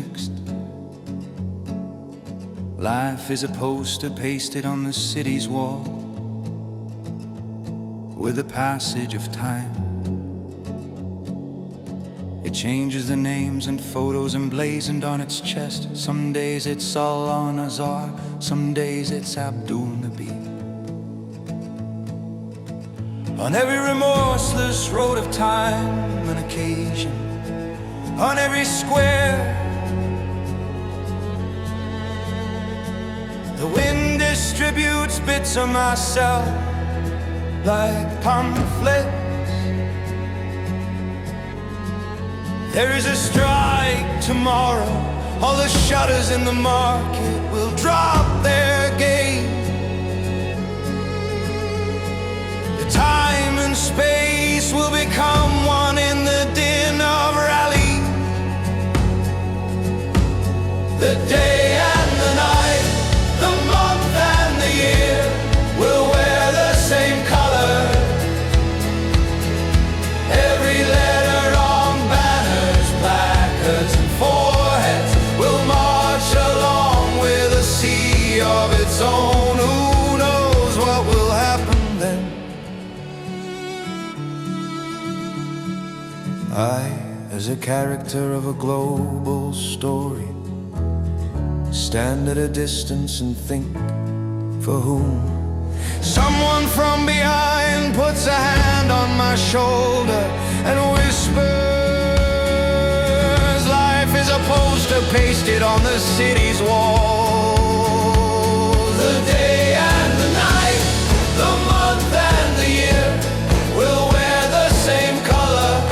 next. Life is a poster pasted on the city's wall. With the passage of time, it changes the names and photos emblazoned on its chest. Some days it's Allah Nazar, some days it's Abdul Nabi. On every remorseless road of time and occasion, on every square, the wind distributes bits of myself like pamphlets. There is a strike tomorrow, all the shutters in the market will drop their gaze. The time and space will become one in the din of rally. The day and the night, the month and the year will wear the same color. Every letter on banners, placards and foreheads will march along with a sea of its own. Who knows what will happen then? I, as a character of a global story, stand at a distance and think, for whom? Someone from behind puts a hand on my shoulder and whispers, life is a poster pasted on the city's walls. The day and the night, the month and the year will wear the same color.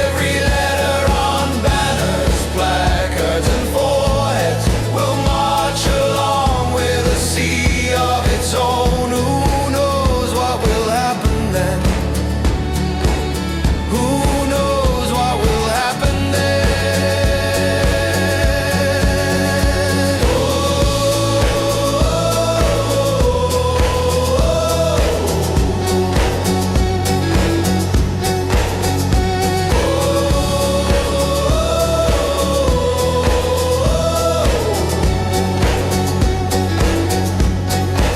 Every letter on banners, placards and foreheads will march along with a sea of its own. Who knows what will happen then? Who knows what will happen then?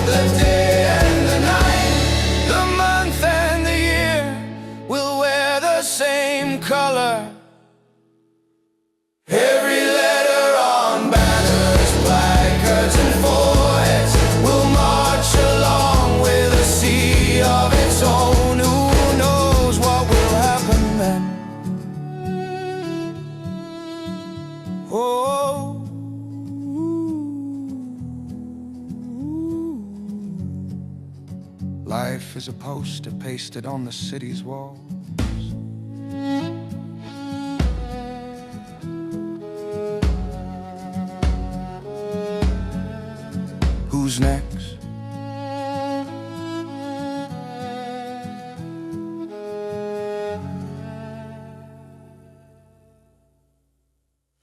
The day and the night, the month and the year will wear the same color. Every letter on banners, placards and foreheads will march along with a sea of its own. Who knows what will happen then? Oh, life is a poster pasted on the city's walls. Who's next?